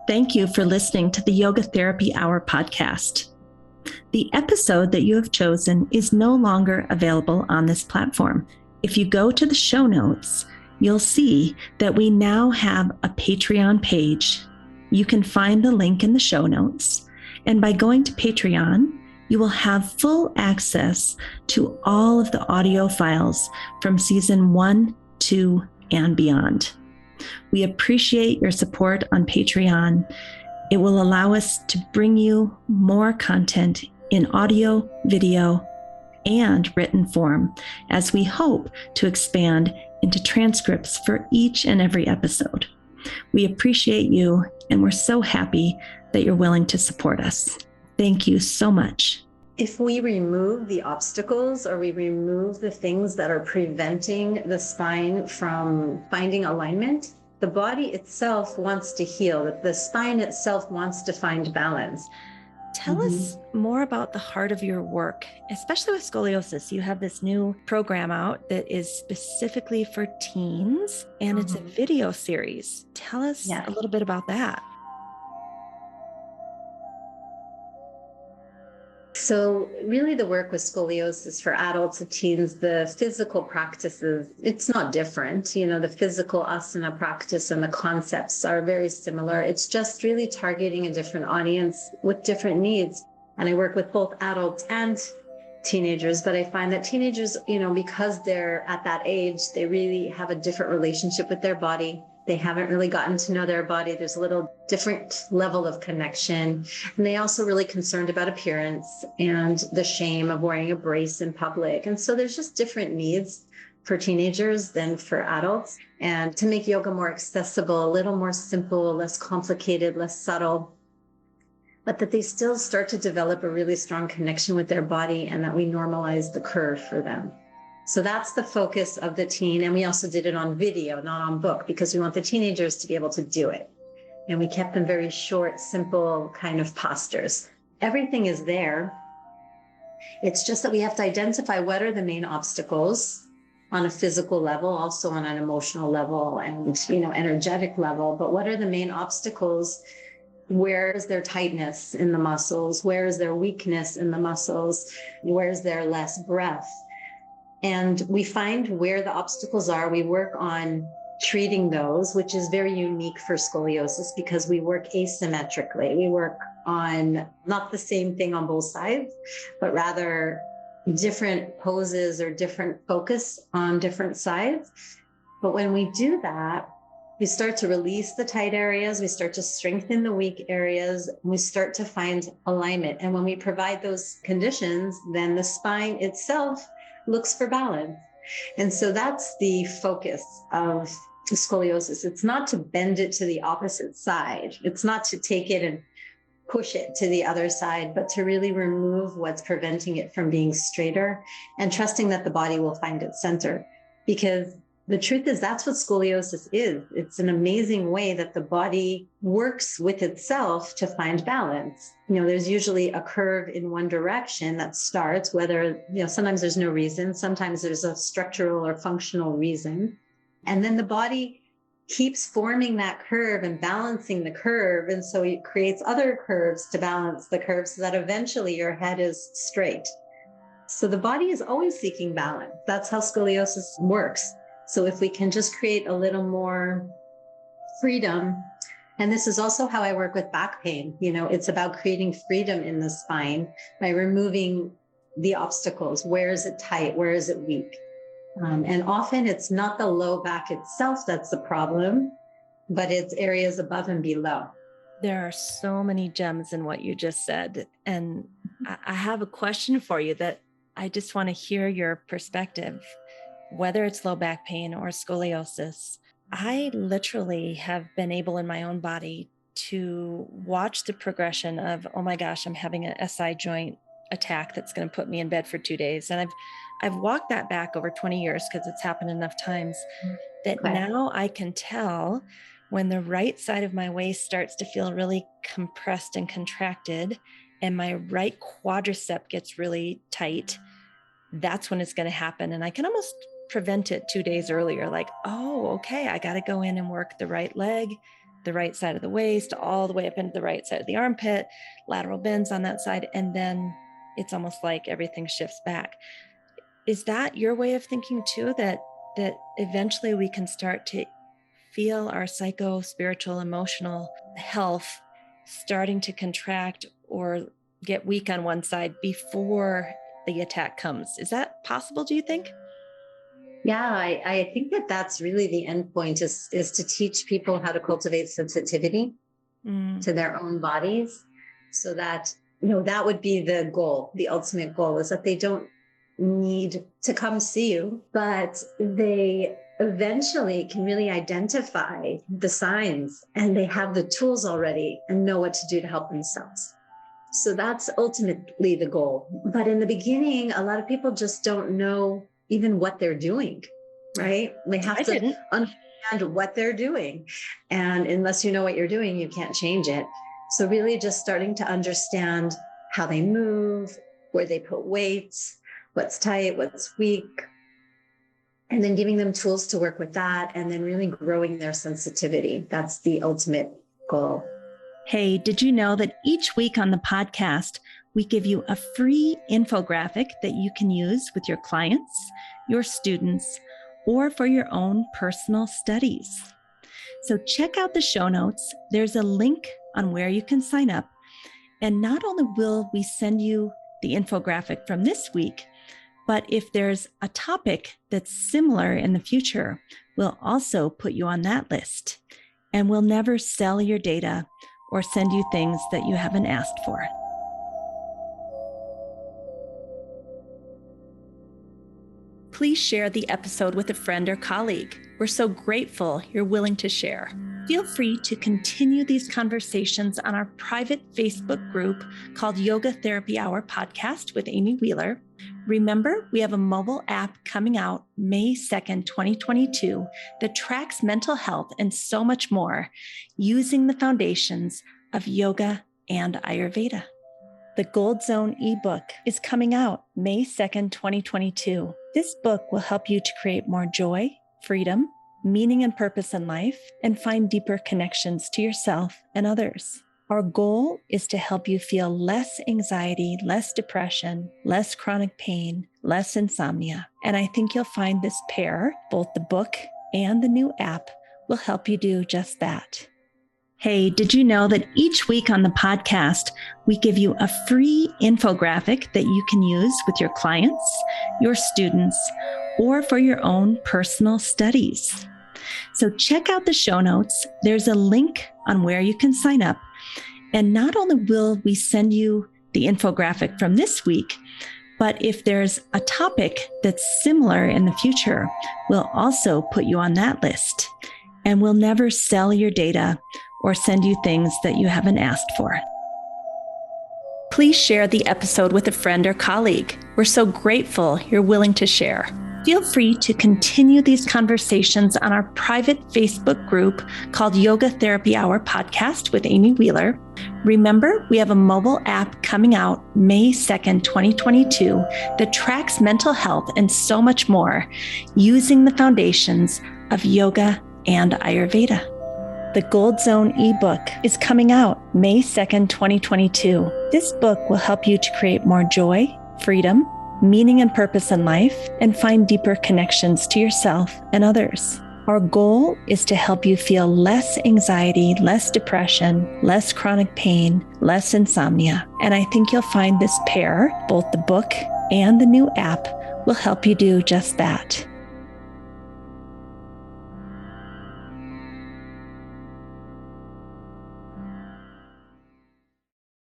Thank you for listening to the Yoga Therapy Hour podcast. The episode that you have chosen is no longer available on this platform. If you go to the show notes, you'll see that we now have a Patreon page. You can find the link in the show notes. And by going to Patreon, you will have full access to all of the audio files from season 1, 2, and beyond. We appreciate your support on Patreon. It will allow us to bring you more content in audio, video, and written form, as we hope to expand into transcripts for each and every episode. We appreciate you, and we're so happy that you're willing to support us. Thank you so much. If we remove the obstacles or we remove the things that are preventing the spine from finding alignment, the body itself wants to heal. The spine itself wants to find balance. Tell us more about the heart of your work, especially with scoliosis. You have this new program out that is specifically for teens, and it's a video series. Tell us a little bit about that. So really the work with scoliosis for adults and teens, the physical practices, it's not different. The physical asana practice and the concepts are very similar. It's just really targeting a different audience with different needs. And I work with both adults and teenagers, but I find that teenagers, because they're at that age, they really have a different relationship with their body. They haven't really gotten to know their body. There's a little different level of connection. And they also really concerned about appearance and the shame of wearing a brace in public. And so there's just different needs for teenagers than for adults. And to make yoga more accessible, a little more simple, less complicated, less subtle, but that they still start to develop a really strong connection with their body and that we normalize the curve for them. So that's the focus of the teen. And we also did it on video, not on book, because we want the teenagers to be able to do it. And we kept them very short, simple kind of postures. Everything is there. It's just that we have to identify what are the main obstacles on a physical level, also on an emotional level and, energetic level. But what are the main obstacles? Where is their tightness in the muscles? Where is their weakness in the muscles? Where is there less breath? And we find where the obstacles are. We work on treating those, which is very unique for scoliosis because we work asymmetrically. We work on not the same thing on both sides, but rather different poses or different focus on different sides. But when we do that, we start to release the tight areas. We start to strengthen the weak areas. We start to find alignment. And when we provide those conditions, then the spine itself looks for balance. And so that's the focus of scoliosis. It's not to bend it to the opposite side. It's not to take it and push it to the other side, but to really remove what's preventing it from being straighter and trusting that the body will find its center. Because the truth is that's what scoliosis is. It's an amazing way that the body works with itself to find balance. There's usually a curve in one direction that starts, whether, sometimes there's no reason, sometimes there's a structural or functional reason. And then the body keeps forming that curve and balancing the curve. And so it creates other curves to balance the curve so that eventually your head is straight. So the body is always seeking balance. That's how scoliosis works. So if we can just create a little more freedom, and this is also how I work with back pain, it's about creating freedom in the spine by removing the obstacles. Where is it tight? Where is it weak? And often it's not the low back itself that's the problem, but it's areas above and below. There are so many gems in what you just said. And I have a question for you that I just want to hear your perspective. Whether it's low back pain or scoliosis, I literally have been able in my own body to watch the progression of, oh my gosh, I'm having an SI joint attack that's going to put me in bed for 2 days. And I've walked that back over 20 years because it's happened enough times that now I can tell when the right side of my waist starts to feel really compressed and contracted and my right quadricep gets really tight, that's when it's going to happen. And I can almost prevent it 2 days earlier. Like, oh, okay, I got to go in and work the right leg, the right side of the waist, all the way up into the right side of the armpit, lateral bends on that side. And then it's almost like everything shifts back. Is that your way of thinking too, that eventually we can start to feel our psycho, spiritual, emotional health starting to contract or get weak on one side before the attack comes? Is that possible, do you think? Yeah, I think that that's really the end point is to teach people how to cultivate sensitivity to their own bodies, so that, that would be the goal. The ultimate goal is that they don't need to come see you, but they eventually can really identify the signs and they have the tools already and know what to do to help themselves. So that's ultimately the goal. But in the beginning, a lot of people just don't know even what they're doing, right? They have to understand what they're doing. And unless you know what you're doing, you can't change it. So really just starting to understand how they move, where they put weights, what's tight, what's weak, and then giving them tools to work with that, and then really growing their sensitivity. That's the ultimate goal. Hey, did you know that each week on the podcast, we give you a free infographic that you can use with your clients, your students, or for your own personal studies? So check out the show notes. There's a link on where you can sign up. And not only will we send you the infographic from this week, but if there's a topic that's similar in the future, we'll also put you on that list. And we'll never sell your data or send you things that you haven't asked for. Please share the episode with a friend or colleague. We're so grateful you're willing to share. Feel free to continue these conversations on our private Facebook group called Yoga Therapy Hour Podcast with Amy Wheeler. Remember, we have a mobile app coming out May 2nd, 2022 that tracks mental health and so much more using the foundations of yoga and Ayurveda. The Gold Zone ebook is coming out May 2nd, 2022. This book will help you to create more joy, freedom, meaning and purpose in life, and find deeper connections to yourself and others. Our goal is to help you feel less anxiety, less depression, less chronic pain, less insomnia. And I think you'll find this pair, both the book and the new app, will help you do just that. Hey, did you know that each week on the podcast, we give you a free infographic that you can use with your clients, your students, or for your own personal studies? So check out the show notes. There's a link on where you can sign up. And not only will we send you the infographic from this week, but if there's a topic that's similar in the future, we'll also put you on that list. And we'll never sell your data or send you things that you haven't asked for. Please share the episode with a friend or colleague. We're so grateful you're willing to share. Feel free to continue these conversations on our private Facebook group called Yoga Therapy Hour Podcast with Amy Wheeler. Remember, we have a mobile app coming out May 2nd, 2022 that tracks mental health and so much more using the foundations of yoga and Ayurveda. The Gold Zone ebook is coming out May 2nd, 2022. This book will help you to create more joy, freedom, meaning and purpose in life, and find deeper connections to yourself and others. Our goal is to help you feel less anxiety, less depression, less chronic pain, less insomnia. And I think you'll find this pair, both the book and the new app, will help you do just that.